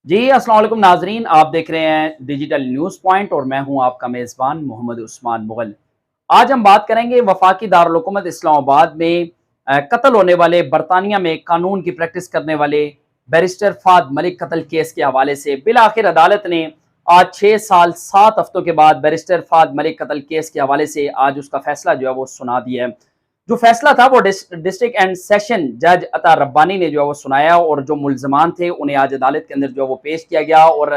जी अस्सलाम वालेकुम नाजरीन, आप देख रहे हैं डिजिटल न्यूज़ पॉइंट और मैं हूं आपका मेज़बान मोहम्मद उस्मान मुगल। आज हम बात करेंगे वफाकी दारुल हुकूमत इस्लामाबाद में कत्ल होने वाले बरतानिया में कानून की प्रैक्टिस करने वाले बैरिस्टर फाद मलिक कत्ल केस के हवाले से। बिल आखिर अदालत ने आज 6 साल 7 हफ्तों के बाद बैरिस्टर फाद मलिक कत्ल केस के हवाले से आज उसका फैसला जो है वो सुना दिया है। जो फैसला था वो डिस्ट्रिक्ट एंड सेशन जज अता रब्बानी ने जो है वो सुनाया और जो मुल्जमान थे उन्हें आज अदालत के अंदर जो है वो पेश किया गया और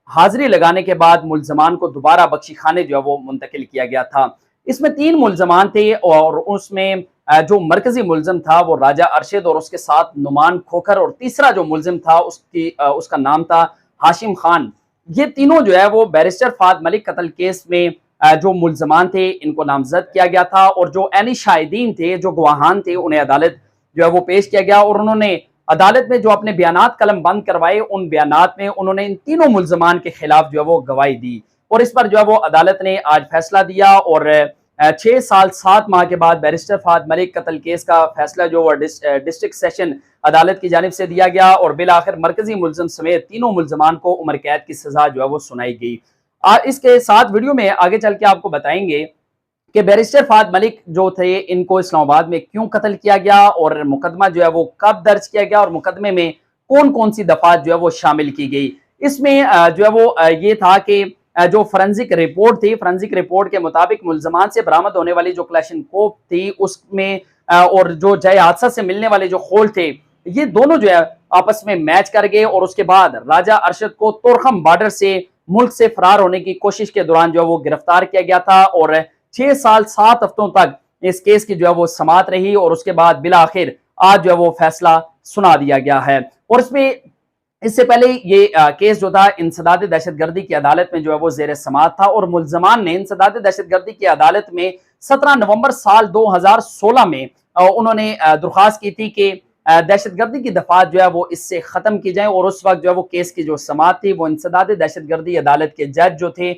हाजिरी लगाने के बाद मुल्जमान को दोबारा बख्शी खाने जो है वो मुंतकिल किया गया था। इसमें 3 मुल्जमान थे और उसमें जो मरकजी मुलजम था वो राजा अरशद और उसके साथ नुमान खोखर और तीसरा जो मुलजिम था उसका नाम था हाशिम खान। ये तीनों जो है वो बैरिस्टर फाद मलिक कत्ल केस में जो मुल्जमान थे इनको नामजद किया गया था और जो ऐनी शाहिदीन थे, जो गवाहान थे, उन्हें अदालत जो है वो पेश किया गया और उन्होंने अदालत में जो अपने बयानात कलम बंद करवाए उन बयानात में उन्होंने इन तीनों मुल्जमान के खिलाफ जो है वो गवाही दी और इस पर जो है वो अदालत ने आज फैसला दिया और 6 साल 7 माह के बाद बैरिस्टर फाद मलिक कत्ल केस का फैसला जो डिस्ट्रिक्ट सेशन अदालत की जानिब से दिया गया और बिल आखिर मरकजी मुलजम समेत तीनों मुल्जमान को उम्र कैद की सजा जो है वो सुनाई गई। इसके साथ वीडियो में आगे चल के आपको बताएंगे कि बैरिस्टर फाद मलिक जो थे इनको इस्लामाबाद में क्यों कत्ल किया गया और मुकदमा जो है वो कब दर्ज किया गया और मुकदमे में कौन कौन सी दफात जो है वो शामिल की गई। इसमें जो है वो ये था कि जो फोरेंसिक रिपोर्ट थी, फोरेंसिक रिपोर्ट के मुताबिक मुल्जमान से बरामद होने वाली जो क्लैशनकोप थी उसमें और जो जय हादसा से मिलने वाले जो खोल थे ये दोनों जो है आपस में मैच कर गए और उसके बाद राजा अरशद को तोरखम बॉर्डर से मुल्क से फरार होने की कोशिश के दौरान जो है वो गिरफ्तार किया गया था और 6 साल 7 हफ्तों तक इस केस की जो है वो समात रही और उसके बाद बिल आखिर आज जो है वो फैसला सुना दिया गया है। और इसमें इससे पहले ये केस जो था इंसदाद दहशतगर्दी की अदालत में जो है वो जेर समात था और मुल्जमान ने इंसदाद दहशतगर्दी की अदालत में 17 नवंबर साल 2016 में उन्होंने दरख्वास्त की थी कि दहशतगर्दी की दफात जो है वो इससे खत्म की जाए और उस वक्त जो है वो केस की जो समात थी वो इंसदाद दहशतगर्दी अदालत के जज जो थे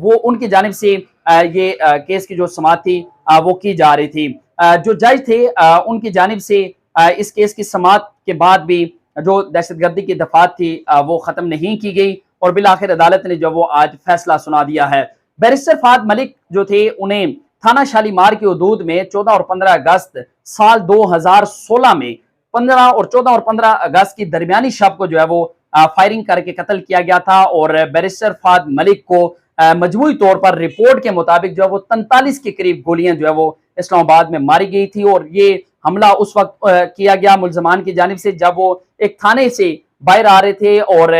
वो उनकी जानिब से ये केस की जो समात थी वो की जा रही थी। जो जज थे उनकी जानिब से इस केस की समात के बाद भी जो दहशतगर्दी की दफात थी वो खत्म नहीं की गई और बिल आखिर अदालत ने जो वो आज फैसला सुना दिया है। बैरिस्टर फाद मलिक जो थे उन्हें थाना शालीमार की हदूद में 14 और 15 अगस्त साल 2016 में 15 और 14 और 15 अगस्त की दरमियानी शब को जो है वो फायरिंग करके कत्ल किया गया था और बैरिस्टर फाद मलिक को मजमूई तौर पर रिपोर्ट के मुताबिक जो है वो 43 के करीब गोलियां जो है वो इस्लामाबाद में मारी गई थी और ये हमला उस वक्त किया गया मुल्जमान की जानिब से जब वो एक थाने से बाहर आ रहे थे और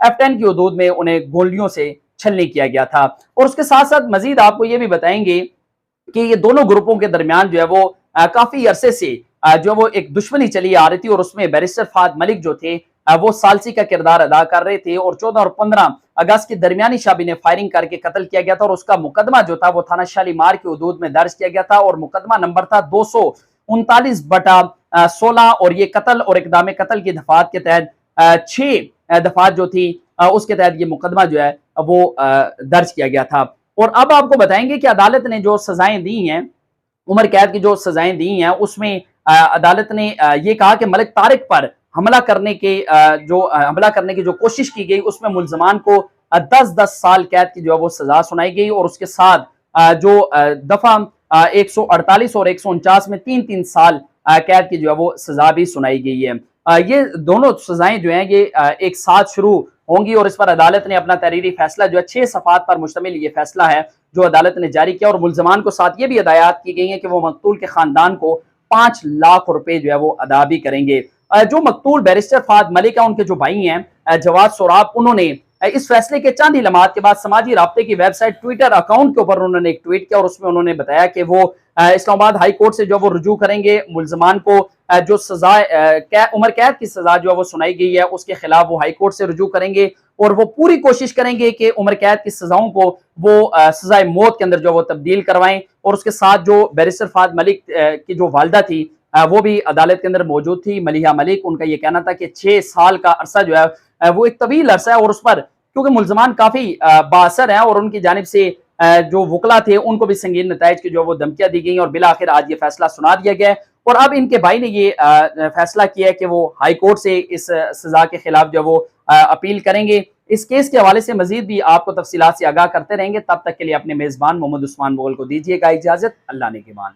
F10 की हदूद में उन्हें गोलियों से छलनी किया गया था। और उसके साथ साथ मजीद आपको ये भी बताएंगे कि ये दोनों ग्रुपों के दरमियान जो है वो काफी अरसे से जो वो एक दुश्मनी चली आ रही थी और उसमें बैरिस्टर फाद मलिक जो थे वो सालसी का किरदार अदा कर रहे थे और 14 और 15 अगस्त की दरमियानी शाबी ने फायरिंग करके कत्ल किया गया था और उसका मुकदमा जो था वो थाना शालीमार की हदूद में दर्ज किया गया था और मुकदमा नंबर था 239/16 और ये कत्ल और इकदाम कत्ल की दफात के तहत 6 दफात जो थी उसके तहत ये मुकदमा जो है वो दर्ज किया गया था। और अब आपको बताएंगे कि अदालत ने जो सजाएं दी हैं, उम्र कैद की जो सजाएं दी हैं उसमें अदालत ने ये कहा कि मलिक तारिक पर हमला करने की जो कोशिश की गई उसमें मुल्जमान को 10-10 साल कैद की जो है वो सजा सुनाई गई और उसके साथ जो दफा 148 और 149 में 3-3 साल कैद की जो है वो सजा भी सुनाई गई है। ये दोनों सजाएं जो हैं ये एक साथ शुरू होंगी और इस पर अदालत ने अपना तहरीरी फैसला जो है 6 सफ़ात पर मुश्तमिल ये फैसला है जो अदालत ने जारी किया और मुल्जमान को साथ ये भी हिदायत की गई है कि वो मकतूल के खानदान को 5 लाख रुपए जो है वो अदा भी करेंगे। जो मकतूल बैरिस्टर फाद मलिक है उनके जो भाई हैं जवाद सोराब, उन्होंने इस फैसले के चंद ही लम्हात के बाद समाजी राब्ते की वेबसाइट ट्विटर अकाउंट के ऊपर उन्होंने एक ट्वीट किया और उसमें उन्होंने बताया कि वो इस्लामाबाद हाई कोर्ट से जो वो रुजू करेंगे, मुल्जमान को जो सजा उम्र कैद की सजा जो है वो सुनाई गई है उसके खिलाफ वो हाई कोर्ट से रुजू करेंगे और वो पूरी कोशिश करेंगे कि उम्र कैद की सजाओं को वो सजाए मौत के अंदर जो वो तब्दील करवाएं। और उसके साथ जो बैरिस्टर फाद मलिक की जो वालदा थी वो भी अदालत के अंदर मौजूद थी, मलिहा मलिक। उनका ये कहना था कि 6 साल का अरसा जो है वो एक तवील अरसा है और उस पर क्योंकि मुल्जमान काफी बाअसर हैं और उनकी जानिब से जो वकला थे उनको भी संगीन नताइज की जो वो धमकियां दी गई और बिल आखिर आज ये फैसला सुना दिया गया اور اب ان کے بھائی نے یہ فیصلہ کیا ہے کہ وہ ہائی کورٹ سے اس سزا کے خلاف جو وہ اپیل کریں گے۔ اس کیس کے حوالے سے مزید بھی آپ کو تفصیلات سے آگاہ کرتے رہیں گے، تب تک کے لیے اپنے میزبان محمد عثمان مغل کو دیجیے گا اجازت۔ اللہ نے کے مان۔